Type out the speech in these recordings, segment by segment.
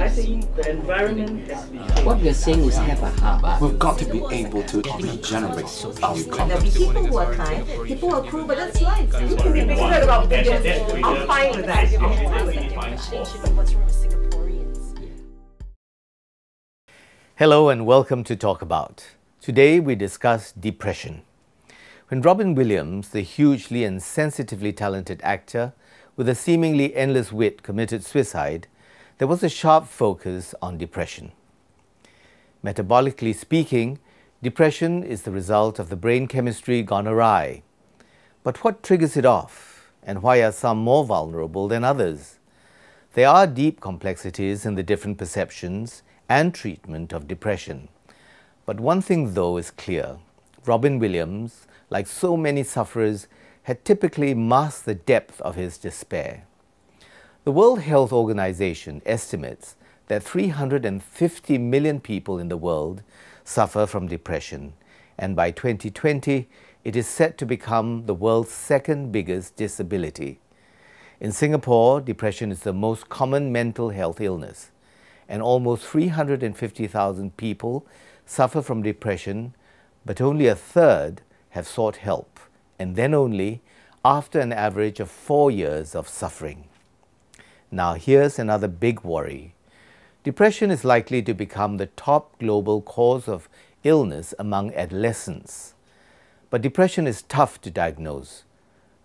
society, the environment has become... What we're saying is have a heart. We've got to be able to regenerate our There'll be people who are kind, people who are cruel, but that's life. You can be bigoted about bigots. I'm fine with that. Hello and welcome to Talkabout. Today we discuss depression. When Robin Williams, the hugely and sensitively talented actor with a seemingly endless wit, committed suicide, there was a sharp focus on depression. Metabolically speaking, depression is the result of the brain chemistry gone awry. But what triggers it off, and why are some more vulnerable than others? There are deep complexities in the different perceptions and treatment of depression. But one thing though is clear: Robin Williams, like so many sufferers, had typically masked the depth of his despair. The World Health Organization estimates that 350 million people in the world suffer from depression, and by 2020 it is set to become the world's second biggest disability. In Singapore, depression is the most common mental health illness, and almost 350,000 people suffer from depression, but only a third have sought help, and then only after an average of 4 years of suffering. Now here's another big worry. Depression is likely to become the top global cause of illness among adolescents. But depression is tough to diagnose.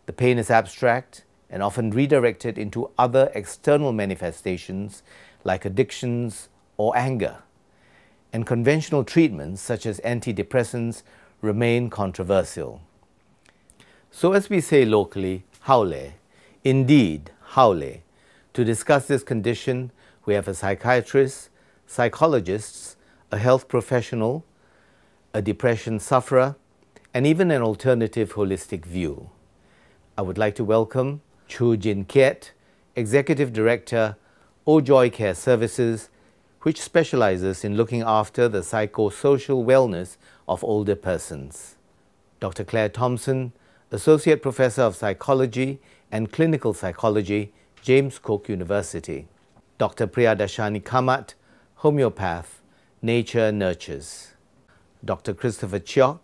The pain is abstract and often redirected into other external manifestations like addictions or anger. And conventional treatments such as antidepressants remain controversial. So as we say locally, haole, indeed haole. To discuss this condition, we have a psychiatrist, psychologists, a health professional, a depression sufferer, and even an alternative holistic view. I would like to welcome Choo Kiat, Executive Director, O-Joy Care Services, which specialises in looking after the psychosocial wellness of older persons. Dr. Thompson, Associate Professor of Psychology and Clinical Psychology, James Cook University. Dr. Priyadarshani Kamat, homeopath, Nature Nurtures. Dr. Christopher Cheok,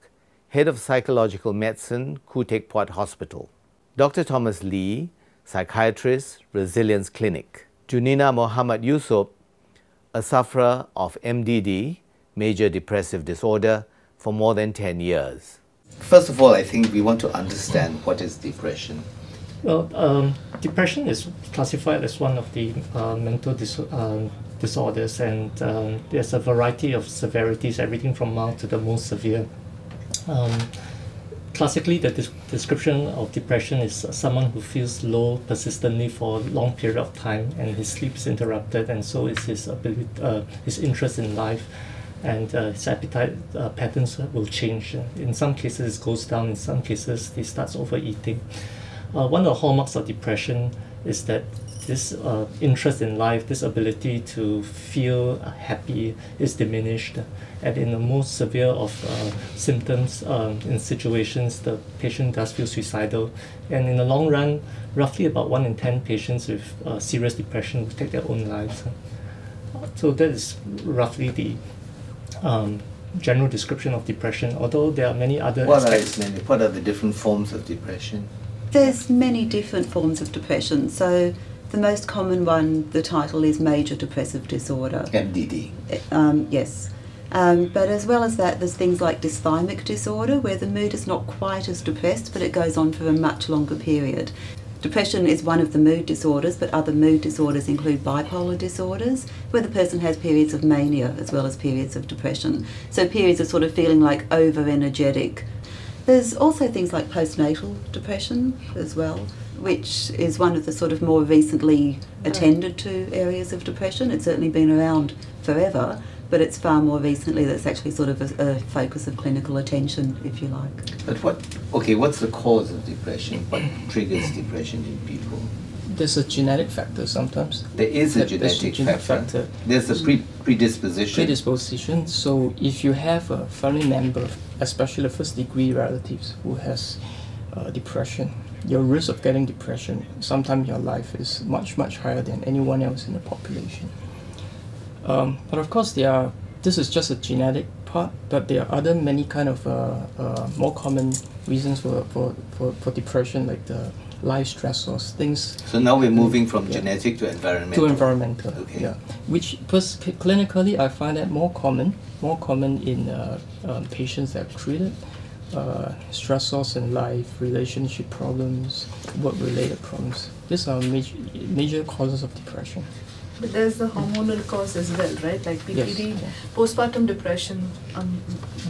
Head of Psychological Medicine, Khoo Teck Puat Hospital. Dr. Thomas Lee, Psychiatrist, Resilience Clinic. Junina Mohammed Yusuf, a sufferer of MDD, Major Depressive Disorder, for more than 10 years. First of all, I think we want to understand what is depression. Well, depression is classified as one of the mental disorders, and there's a variety of severities, everything from mild to the most severe. Classically, the description of depression is someone who feels low persistently for a long period of time, and his sleep is interrupted, and so is his ability, his interest in life, and his appetite patterns will change. In some cases, it goes down. In some cases, he starts overeating. One of the hallmarks of depression is that this interest in life, this ability to feel happy, is diminished. And in the most severe of symptoms, in situations, the patient does feel suicidal. And in the long run, roughly about 1 in 10 patients with serious depression will take their own lives. So that is roughly the general description of depression, although there are many other aspects. What are the different forms of depression? There's many different forms of depression. So the most common one, the title is Major Depressive Disorder. MDD. Yes. But as well as that, there's things like dysthymic disorder, where the mood is not quite as depressed, but it goes on for a much longer period. Depression is one of the mood disorders, but other mood disorders include bipolar disorders, where the person has periods of mania as well as periods of depression. So periods of sort of feeling like over-energetic. There's also things like postnatal depression as well, which is one of the sort of more recently attended to areas of depression. It's certainly been around forever, but it's far more recently that's actually sort of a focus of clinical attention, if you like. But what's the cause of depression? What triggers depression in people? There's a genetic factor sometimes. There is a genetic factor. There's a predisposition. So if you have a family member, especially first-degree relatives, who has depression, your risk of getting depression sometime in your life is much, much higher than anyone else in the population. But of course, this is just a genetic part, but there are other many kind of more common reasons for depression, like the life stressors, things. So now we're moving from genetic to environmental. To environmental, okay. yeah. Which clinically I find that more common in patients that are treated. Stressors in life, relationship problems, work-related problems. These are major causes of depression. But there's the hormonal cause as well, right? Like PPD, yes. postpartum depression,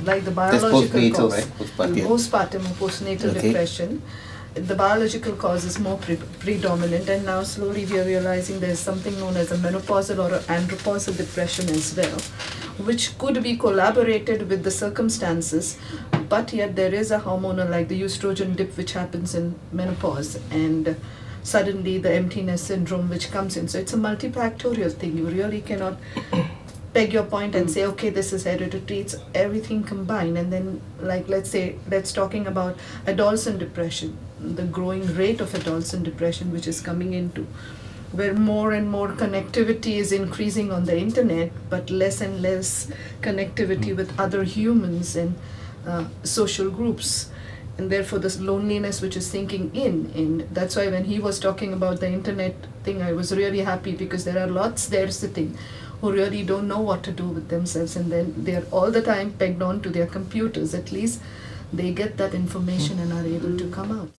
like the That's biological postnatal, cause. right? Postpartum or postnatal Okay. depression. The biological cause is more predominant, and now slowly we are realizing there's something known as a menopausal or andropausal depression as well, which could be collaborated with the circumstances, but yet there is a hormonal, like the estrogen dip, which happens in menopause, and suddenly the emptiness syndrome which comes in. So it's a multifactorial thing. You really cannot peg your point and say, okay, this is hereditary. It's everything combined. And then, like, let's talking about adolescent depression, the growing rate of adolescent depression which is coming into, where more and more connectivity is increasing on the internet, but less and less connectivity with other humans and social groups. And therefore this loneliness which is sinking in, and that's why when he was talking about the internet thing, I was really happy, because there are lots there sitting who really don't know what to do with themselves, and then they're all the time pegged on to their computers. At least they get that information and are able to come out.